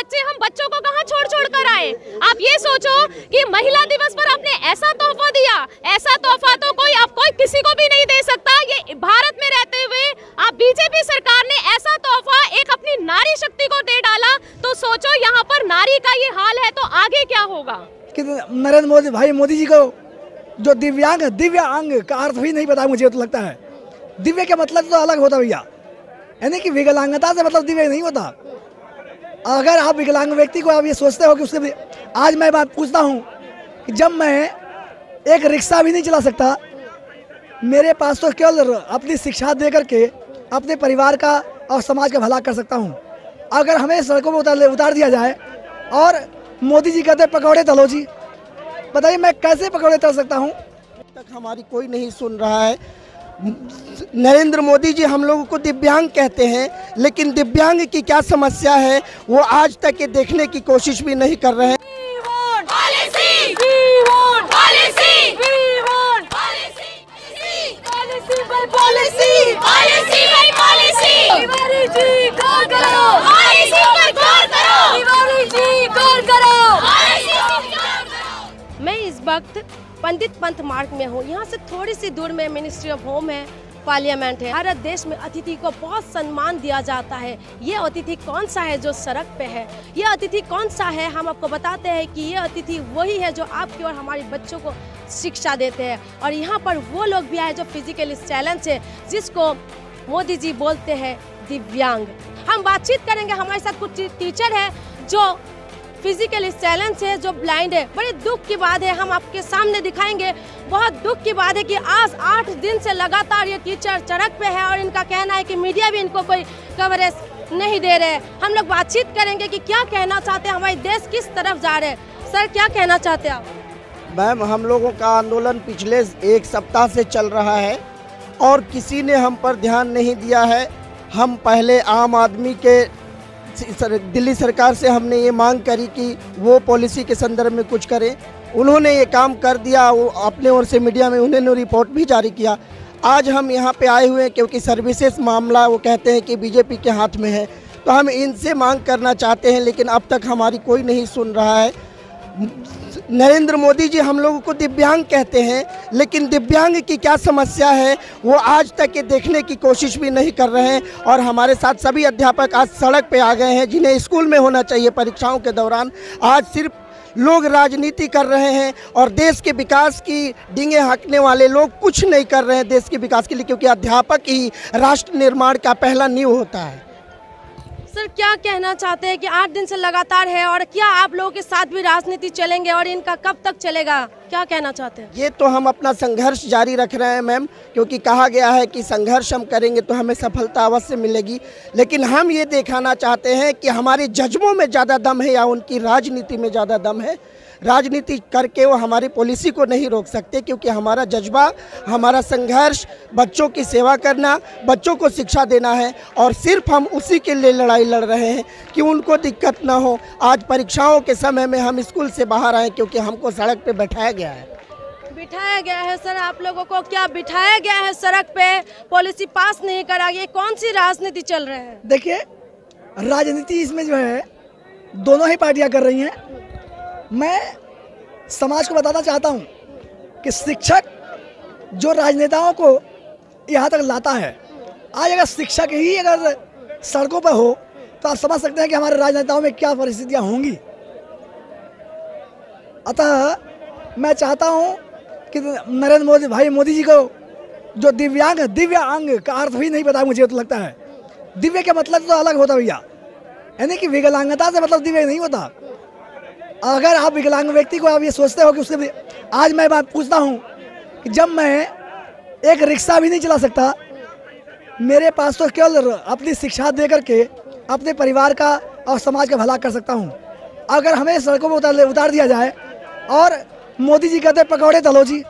बच्चे हम बच्चों को कहाँ छोड़ छोड़ कर आए। आप ये सोचो कि महिला दिवस पर आपने ऐसा तोहफा दिया, ऐसा तोहफा तो कोई किसी को भी नहीं दे सकता। ये भारत में रहते हुए आप बीजेपी सरकार ने ऐसा तोहफा एक अपनी नारी शक्ति को दे डाला, तो सोचो यहाँ पर नारी का ये हाल है तो आगे क्या होगा। कि नरेंद्र मोदी जी को जो दिव्य अंग का अर्थ भी नहीं पता, मुझे तो लगता है दिव्य का मतलब तो अलग होता भैया, यानी कि विकलांगता से मतलब दिव्य नहीं होता। अगर आप विकलांग व्यक्ति को आप ये सोचते हो कि उसके, आज मैं बात पूछता हूँ कि जब मैं एक रिक्शा भी नहीं चला सकता, मेरे पास तो केवल अपनी शिक्षा दे करके अपने परिवार का और समाज का भला कर सकता हूँ। अगर हमें सड़कों पर उतार दिया जाए और मोदी जी कहते पकौड़े तलो जी, बताइए मैं कैसे पकौड़े तल सकता हूँ। तक हमारी कोई नहीं सुन रहा है। नरेंद्र मोदी जी हम लोगों को दिव्यांग कहते हैं, लेकिन दिव्यांग की क्या समस्या है वो आज तक ये देखने की कोशिश भी नहीं कर रहे हैं। मैं इस वक्त पंडित पंथ मार्ग में हूँ। यहाँ से थोड़ी सी दूर में मिनिस्ट्री ऑफ होम है, पार्लियामेंट है। भारत देश में अतिथि को बहुत सम्मान दिया जाता है। ये अतिथि कौन सा है जो सड़क पे है? ये अतिथि कौन सा है? हम आपको बताते हैं कि ये अतिथि वही है जो आपके और हमारे बच्चों को शिक्षा देते हैं। और यहाँ पर वो लोग भी आए जो फिजिकल चैलेंज है, जिसको मोदी जी बोलते हैं दिव्यांग। हम बातचीत करेंगे, हमारे साथ कुछ टीचर है जो फिजिकल चैलेंज है, जो ब्लाइंड है। बड़े दुख की बात है, हम आपके सामने दिखाएंगे। बहुत दुख की बात है कि आज 8 दिन से लगातार ये टीचर सड़क पे है और इनका कहना है कि मीडिया भी इनको कोई कवरेज नहीं दे रहे। हम लोग बातचीत करेंगे कि क्या कहना चाहते हैं, हमारे देश किस तरफ जा रहे हैं। सर क्या कहना चाहते हैं आप? मैम, हम लोगों का आंदोलन पिछले 1 सप्ताह से चल रहा है और किसी ने हम पर ध्यान नहीं दिया है। हम पहले आम आदमी के दिल्ली सरकार से हमने ये मांग करी कि वो पॉलिसी के संदर्भ में कुछ करें। उन्होंने ये काम कर दिया, वो अपने ओर से मीडिया में उन्होंने रिपोर्ट भी जारी किया। आज हम यहाँ पे आए हुए हैं क्योंकि सर्विसेज मामला वो कहते हैं कि बीजेपी के हाथ में है, तो हम इनसे मांग करना चाहते हैं, लेकिन अब तक हमारी कोई नहीं सुन रहा है। नरेंद्र मोदी जी हम लोगों को दिव्यांग कहते हैं, लेकिन दिव्यांग की क्या समस्या है वो आज तक ये देखने की कोशिश भी नहीं कर रहे हैं। और हमारे साथ सभी अध्यापक आज सड़क पे आ गए हैं, जिन्हें स्कूल में होना चाहिए परीक्षाओं के दौरान। आज सिर्फ लोग राजनीति कर रहे हैं और देश के विकास की डींगे हाँकने वाले लोग कुछ नहीं कर रहे हैं देश के विकास के लिए, क्योंकि अध्यापक ही राष्ट्र निर्माण का पहला नींव होता है। सर क्या कहना चाहते हैं कि 8 दिन से लगातार है, और क्या आप लोगों के साथ भी राजनीति चलेंगे और इनका कब तक चलेगा? क्या कहना चाहते हैं? ये तो हम अपना संघर्ष जारी रख रहे हैं मैम, क्योंकि कहा गया है कि संघर्ष हम करेंगे तो हमें सफलता अवश्य मिलेगी। लेकिन हम ये दिखाना चाहते हैं कि हमारे जज्बों में ज़्यादा दम है या उनकी राजनीति में ज़्यादा दम है। राजनीति करके वो हमारी पॉलिसी को नहीं रोक सकते, क्योंकि हमारा जज्बा, हमारा संघर्ष बच्चों की सेवा करना, बच्चों को शिक्षा देना है, और सिर्फ हम उसी के लिए लड़ाई लड़ रहे हैं कि उनको दिक्कत ना हो। आज परीक्षाओं के समय में हम स्कूल से बाहर आए क्योंकि हमको सड़क पे बैठाया गया है। बिठाया गया है सर, आप लोगों को क्या बिठाया गया है सड़क पे? पॉलिसी पास नहीं करा, ये कौन सी राजनीति चल रहे हैं? देखिए, राजनीति इसमें जो है दोनों ही पार्टियां कर रही हैं। मैं समाज को बताना चाहता हूं कि शिक्षक जो राजनेताओं को यहाँ तक लाता है, आज अगर शिक्षक ही अगर सड़कों पर हो तो आप समझ सकते हैं कि हमारे राजनेताओं में क्या परिस्थितियां होंगी। अतः मैं चाहता हूं कि नरेंद्र मोदी जी को जो दिव्य अंग का अर्थ भी नहीं पता, मुझे तो लगता है दिव्य का मतलब तो अलग होता भैया, यानी कि विकलांगता से मतलब दिव्य नहीं होता। अगर आप विकलांग व्यक्ति को आप ये सोचते हो कि उसके, आज मैं बात पूछता हूँ कि जब मैं एक रिक्शा भी नहीं चला सकता, मेरे पास तो केवल अपनी शिक्षा दे करके अपने परिवार का और समाज का भला कर सकता हूँ। अगर हमें सड़कों पर उतार दिया जाए और मोदी जी कहते पकौड़े तलो जी,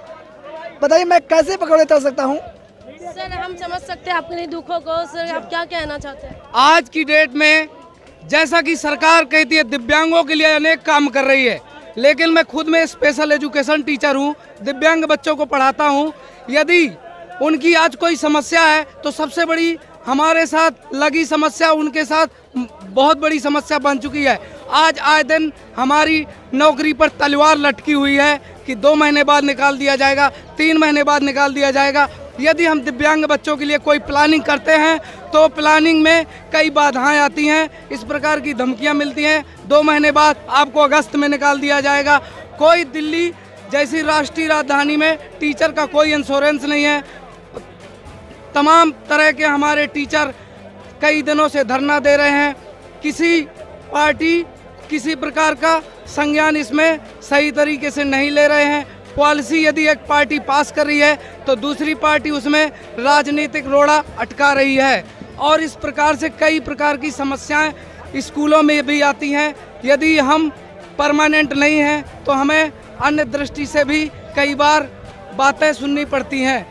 बताइए मैं कैसे पकौड़े तल सकता हूँ। सर हम समझ सकते हैं अपने दुखों को। सर आप क्या कहना चाहते हैं? आज की डेट में जैसा कि सरकार कहती है दिव्यांगों के लिए अनेक काम कर रही है, लेकिन मैं खुद में स्पेशल एजुकेशन टीचर हूँ, दिव्यांग बच्चों को पढ़ाता हूँ। यदि उनकी आज कोई समस्या है तो सबसे बड़ी हमारे साथ लगी समस्या उनके साथ बहुत बड़ी समस्या बन चुकी है। आज आए दिन हमारी नौकरी पर तलवार लटकी हुई है कि 2 महीने बाद निकाल दिया जाएगा, 3 महीने बाद निकाल दिया जाएगा। यदि हम दिव्यांग बच्चों के लिए कोई प्लानिंग करते हैं तो प्लानिंग में कई बाधाएं आती हैं, इस प्रकार की धमकियां मिलती हैं। 2 महीने बाद आपको अगस्त में निकाल दिया जाएगा। कोई दिल्ली जैसी राष्ट्रीय राजधानी में टीचर का कोई इंश्योरेंस नहीं है। तमाम तरह के हमारे टीचर कई दिनों से धरना दे रहे हैं। किसी पार्टी किसी प्रकार का संज्ञान इसमें सही तरीके से नहीं ले रहे हैं। पॉलिसी यदि एक पार्टी पास कर रही है तो दूसरी पार्टी उसमें राजनीतिक रोड़ा अटका रही है, और इस प्रकार से कई प्रकार की समस्याएं स्कूलों में भी आती हैं। यदि हम परमानेंट नहीं हैं तो हमें अन्य दृष्टि से भी कई बार बातें सुननी पड़ती हैं।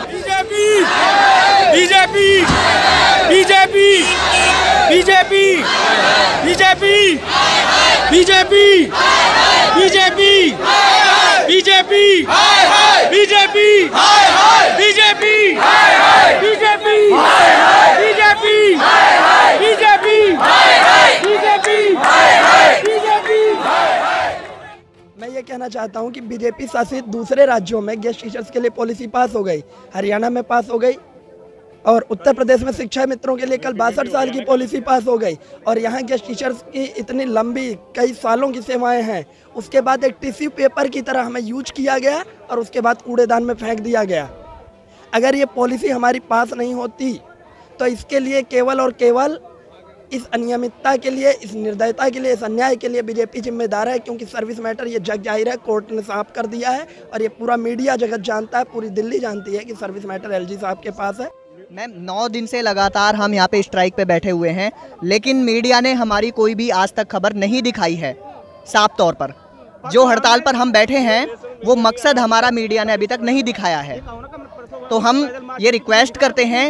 BJP BJP BJP BJP BJP BJP BJP BJP BJP BJP BJP BJP BJP BJP. मैं ये कहना चाहता हूँ कि बीजेपी शासित दूसरे राज्यों में गेस्ट टीचर्स के लिए पॉलिसी पास हो गई, हरियाणा में पास हो गई, और उत्तर प्रदेश में शिक्षा मित्रों के लिए कल 62 साल की पॉलिसी पास हो गई। और यहाँ गेस्ट टीचर्स की इतनी लंबी कई सालों की सेवाएं हैं, उसके बाद एक टिश्यू पेपर की तरह हमें यूज किया गया और उसके बाद कूड़ेदान में फेंक दिया गया। अगर ये पॉलिसी हमारी पास नहीं होती तो इसके लिए केवल और केवल इस अनियमितता के लिए, इस निर्दयता के लिए, इस अन्याय के लिए बीजेपी जिम्मेदार है, क्योंकि सर्विस मैटर ये जग जाहिर है, कोर्ट ने साफ कर दिया है और ये पूरा मीडिया जगत जानता है, पूरी दिल्ली जानती है कि सर्विस मैटर एलजी साहब के पास है। मैम 9 दिन से लगातार हम यहाँ पे स्ट्राइक पे बैठे हुए हैं, लेकिन मीडिया ने हमारी कोई भी आज तक खबर नहीं दिखाई है। साफ तौर पर जो हड़ताल पर हम बैठे हैं वो मकसद हमारा मीडिया ने अभी तक नहीं दिखाया है। तो हम ये रिक्वेस्ट करते हैं,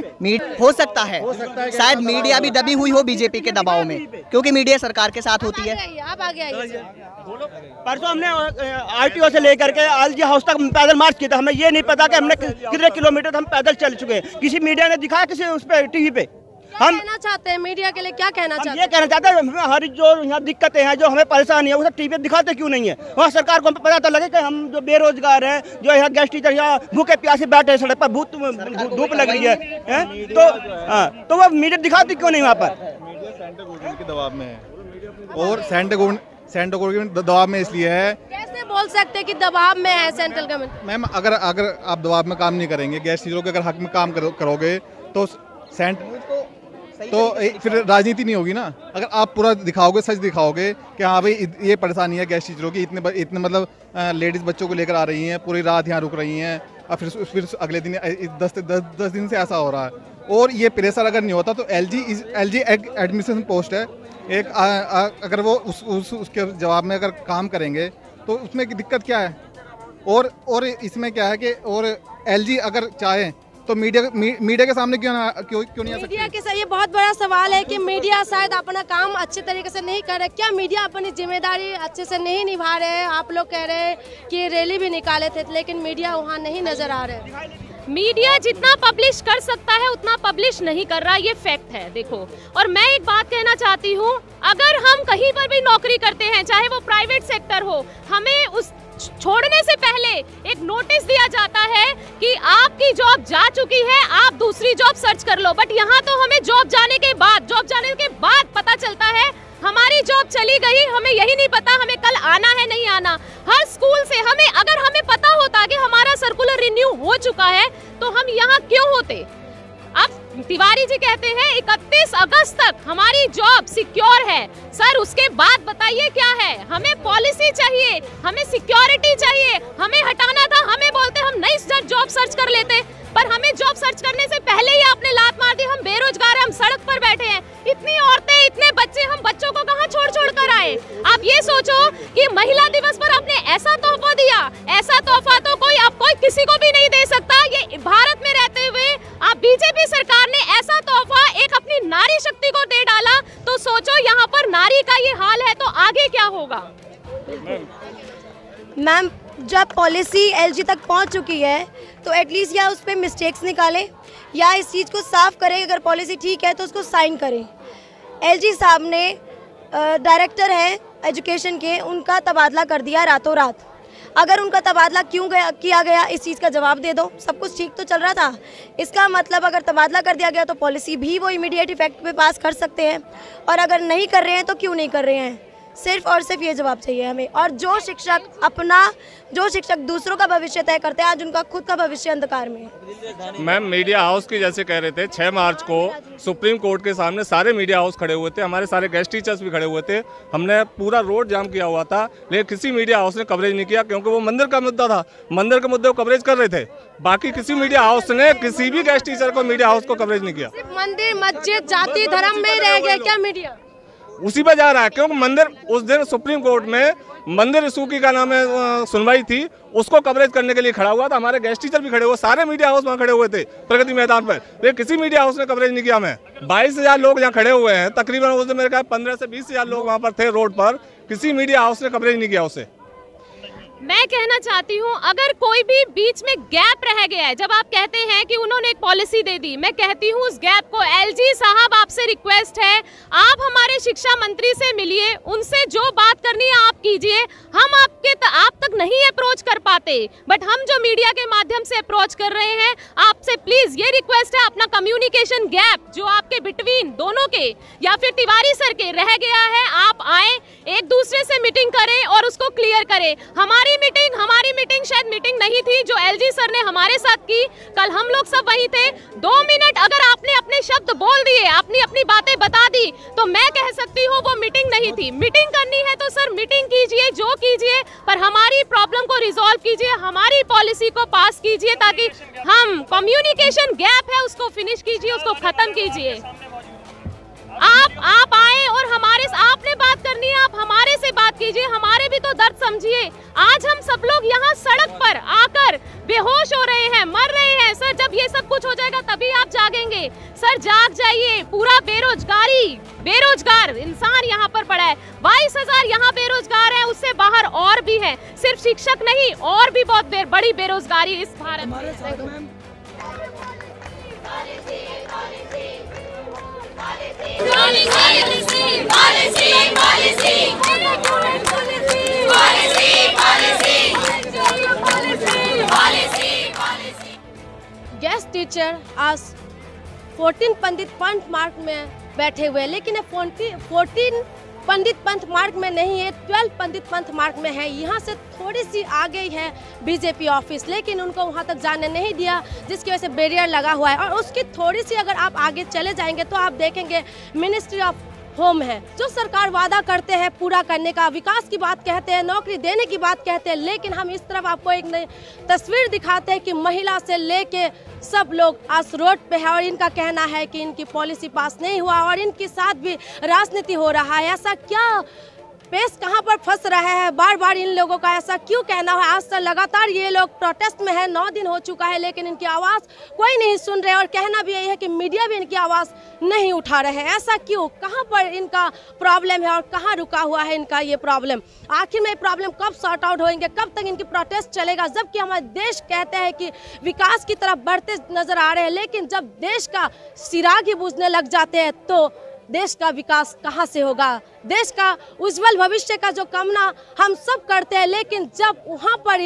हो सकता है शायद मीडिया भी दबी हुई हो बीजेपी के दबाव में, क्योंकि मीडिया सरकार के साथ होती है। आप आगे आइए। परसों हमने आरटीओ से लेकर के एलजी हाउस तक पैदल मार्च किया था। हमें ये नहीं पता कि हमने कितने किलोमीटर हम पैदल चल चुके हैं। किसी मीडिया ने दिखाया किसी उस पर टीवी पे। हम कहना चाहते हैं मीडिया के लिए, क्या कहना चाहते हैं? ये कहना चाहते हैं हमारी जो यहाँ दिक्कतें हैं, जो हमें परेशानी है, वो सब टीवी पे दिखाते क्यों नहीं है? वहाँ सरकार को पता तो लगे कि हम जो बेरोजगार हैं, जो यहाँ गेस्ट टीचर यहाँ भूखे प्यासे बैठे हैं सड़क पर, धूप लग रही है, तो वो मीडिया दिखाती क्यों नहीं वहाँ पर? सेंट्रल गवर्नमेंट के दबाव में है, और सेंट्रल गवर्नमेंट दबाव में इसलिए है। कैसे बोल सकते हैं कि दबाव में है सेंट्रल गवर्नमेंट? मैम अगर आप दबाव में काम नहीं करेंगे, गेस्ट टीचरों के अगर हक में काम करोगे तो फिर राजनीति नहीं होगी ना। अगर आप पूरा दिखाओगे, सच दिखाओगे कि हाँ भाई ये परेशानी है गेस्ट टीचरों की, इतने मतलब लेडीज़ बच्चों को लेकर आ रही हैं, पूरी रात यहाँ रुक रही हैं, और फिर अगले दिन 10 दिन से ऐसा हो रहा है। और ये प्रेशर अगर नहीं होता तो एलजी एडमिशन पोस्ट है एक, अगर वो उसके जवाब में अगर काम करेंगे तो उसमें दिक्कत क्या है? और इसमें क्या है कि और एलजी अगर चाहे तो मीडिया के सामने क्यों नहीं आ सकती? मीडिया के साथ ये बहुत बड़ा सवाल है कि मीडिया शायद अपना काम अच्छे तरीके से नहीं कर रहे। क्या मीडिया अपनी जिम्मेदारी अच्छे से नहीं निभा रहे हैं? आप लोग कह रहे हैं कि रैली भी निकाले थे, लेकिन मीडिया वहाँ नहीं नजर आ रहे। मीडिया जितना पब्लिश कर सकता है उतना पब्लिश नहीं कर रहा, ये फैक्ट है। देखो, और मैं एक बात कहना चाहती हूँ, अगर हम कहीं पर भी नौकरी करते हैं, चाहे वो प्राइवेट सेक्टर हो, हमें उस छोड़ने से पहले एक नोटिस दिया जाता है कि आपकी जॉब जा चुकी है, आप दूसरी जॉब सर्च कर लो। बट यहाँ तो हमें जॉब जाने के बाद पता चलता है हमारी जॉब चली गई, हमें यही नहीं पता हमें कल आना है नहीं आना। हर स्कूल से अगर हमें पता होता कि हमारा सर्कुलर रिन्यू हो चुका है तो हम यहाँ क्यों होते? अब तिवारी जी कहते हैं 31 अगस्त तक हमारी जॉब सिक्योर है। सर उसके बाद बताइए क्या है? हमें पॉलिसी चाहिए, हमें सिक्योरिटी चाहिए, हमें हटाना था, हमें बोलते हम नई जॉब सर्च कर लेते, पर हमें जॉब सर्च करने से पहले ही आपने लात मार दी। हम बेरोजगार हैं, हम सड़क पर बैठे हैं, इतनी औरतें, इतने बच्चे, हम बच्चों को कहाँ छोड़ कर आए? आप ये सोचो कि महिला दिवस पर आपने ऐसा तोहफा दिया, ऐसा तोहफा तो कोई किसी को भी नहीं दे सकता। ये भारत में रहते हुए आप बीजेपी सरकार ने ऐसा तोहफा एक अपनी नारी शक्ति को दे डाला, तो सोचो यहाँ पर नारी का ये हाल है तो आगे क्या होगा? मैम जब पॉलिसी एलजी तक पहुंच चुकी है तो एटलीस्ट या उस पर मिस्टेक्स निकालें या इस चीज़ को साफ करें। अगर पॉलिसी ठीक है तो उसको साइन करें। एलजी साहब ने डायरेक्टर है एजुकेशन के, उनका तबादला कर दिया रातों रात। अगर उनका तबादला क्यों किया गया इस चीज़ का जवाब दे दो। सब कुछ ठीक तो चल रहा था, इसका मतलब अगर तबादला कर दिया गया तो पॉलिसी भी वो इमीडिएट इफेक्ट पे पास कर सकते हैं, और अगर नहीं कर रहे हैं तो क्यों नहीं कर रहे हैं। सिर्फ और सिर्फ ये जवाब चाहिए हमें। और जो शिक्षक दूसरों का भविष्य तय करते हैं, आज उनका खुद का भविष्य अंधकार में है। मैम, मीडिया हाउस की जैसे कह रहे थे, 6 मार्च को सुप्रीम कोर्ट के सामने सारे मीडिया हाउस खड़े हुए थे, हमारे सारे गेस्ट टीचर्स भी खड़े हुए थे, हमने पूरा रोड जाम किया हुआ था, लेकिन किसी मीडिया हाउस ने कवरेज नहीं किया, क्योंकि वो मंदिर का मुद्दा था, मंदिर के मुद्दे को कवरेज कर रहे थे। बाकी किसी मीडिया हाउस ने किसी भी गेस्ट टीचर को मीडिया हाउस को कवरेज नहीं किया। सिर्फ मंदिर, मस्जिद, जाति धर्म में रह गया क्या मीडिया? उसी पर जा रहा है, क्योंकि मंदिर उस दिन सुप्रीम कोर्ट में मंदिर इशू की का नाम है सुनवाई थी, उसको कवरेज करने के लिए खड़ा हुआ था, हमारे गेस्ट टीचर भी खड़े हुए, सारे मीडिया हाउस वहाँ खड़े हुए थे प्रगति मैदान पर, लेकिन किसी मीडिया हाउस ने कवरेज नहीं किया। हमें 22,000 लोग यहाँ खड़े हुए हैं, तकरीबन उस दिन मेरे ख्याल 15 से 20,000 लोग वहाँ पर थे रोड पर, किसी मीडिया हाउस ने कवरेज नहीं किया उसे। मैं कहना चाहती हूँ, अगर कोई भी बीच में गैप रह गया है, जब आप कहते हैं कि उन्होंने एक पॉलिसी दे दी, मैं कहती हूँ उस गैप को, एलजी साहब आपसे रिक्वेस्ट है, आप हमारे शिक्षा मंत्री से मिलिए, उनसे जो बात करनी है आप कीजिए। हम आप तक नहीं अप्रोच कर पाते, बट हम जो मीडिया के माध्यम से अप्रोच कर रहे हैं, आपसे प्लीज ये रिक्वेस्ट है, अपना कम्युनिकेशन गैप जो आपके बिटवीन दोनों के या फिर तिवारी सर के रह गया है, आप आए, एक दूसरे से मीटिंग करें और उसको क्लियर करें। हमारी मीटिंग शायद मीटिंग नहीं थी जो एलजी सर ने हमारे साथ की, कल हम लोग सब वहीं थे। 2 मिनट अगर आपने अपने शब्द बोल दिए, अपनी बातें बता दी, तो मैं कह सकती हूँ वो मीटिंग नहीं थी। मीटिंग करनी है तो सर मीटिंग कीजिए, जो कीजिए, पर हमारी प्रॉब्लम को रिजॉल्व कीजिए, हमारी पॉलिसी को पास कीजिए, ताकि हम कम्युनिकेशन गैप है उसको फिनिश कीजिए, उसको खत्म कीजिए। आप आए और आपने बात करनी है, आप हमारे से बात कीजिए, हमारे भी तो दर्द समझिए। आज हम सब लोग यहाँ सड़क पर आकर बेहोश हो रहे हैं, मर रहे हैं। सर जब ये सब कुछ हो जाएगा तभी आप जागेंगे। सर जाग जाइए, पूरा बेरोजगार इंसान यहाँ पर पड़ा है, 22,000 यहाँ बेरोजगार है, उससे बाहर और भी है, सिर्फ शिक्षक नहीं, और भी बहुत बड़ी बेरोजगारी इस भारत में। गेस्ट टीचर आज 14 पंडित पंथ मार्ग में बैठे हुए हैं, लेकिन 14 पंडित पंथ मार्ग में नहीं है, 12 पंडित पंथ मार्ग में है। यहाँ से थोड़ी सी आगे ही है बीजेपी ऑफिस, लेकिन उनको वहाँ तक जाने नहीं दिया, जिसकी वजह से बैरियर लगा हुआ है। और उसकी थोड़ी सी अगर आप आगे चले जाएंगे तो आप देखेंगे मिनिस्ट्री ऑफ होम है, जो सरकार वादा करते हैं पूरा करने का, विकास की बात कहते हैं, नौकरी देने की बात कहते हैं, लेकिन हम इस तरफ आपको एक नई तस्वीर दिखाते हैं कि महिला से लेके सब लोग आज रोड पे है, और इनका कहना है कि इनकी पॉलिसी पास नहीं हुआ और इनके साथ भी राजनीति हो रहा है। ऐसा क्या पेश कहाँ पर फंस रहा है, बार बार इन लोगों का ऐसा क्यों कहना है? आज से लगातार ये लोग प्रोटेस्ट में है, 9 दिन हो चुका है, लेकिन इनकी आवाज़ कोई नहीं सुन रहे, और कहना भी यही है कि मीडिया भी इनकी आवाज़ नहीं उठा रहे हैं। ऐसा क्यों? कहाँ पर इनका प्रॉब्लम है और कहाँ रुका हुआ है इनका ये प्रॉब्लम? आखिर में ये प्रॉब्लम कब सॉर्ट आउट होंगे, कब तक इनकी प्रोटेस्ट चलेगा? जबकि हमारे देश कहते हैं कि विकास की तरफ बढ़ते नजर आ रहे हैं, लेकिन जब देश का चिराग ही बुझने लग जाते हैं तो देश का विकास कहाँ से होगा? देश का उज्जवल भविष्य का जो कामना हम सब करते हैं, लेकिन जब वहाँ पर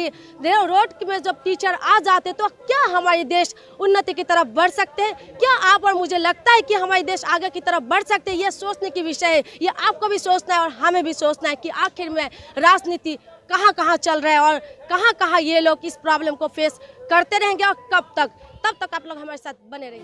रोड में जब टीचर आ जाते तो क्या हमारे देश उन्नति की तरफ बढ़ सकते हैं? क्या आप और मुझे लगता है कि हमारे देश आगे की तरफ बढ़ सकते हैं? ये सोचने की विषय है, ये आपको भी सोचना है और हमें भी सोचना है कि आखिर में राजनीति कहाँ कहाँ चल रहा है और कहाँ कहाँ ये लोग इस प्रॉब्लम को फेस करते रहेंगे और कब तक। तब तक आप लोग हमारे साथ बने रहिए।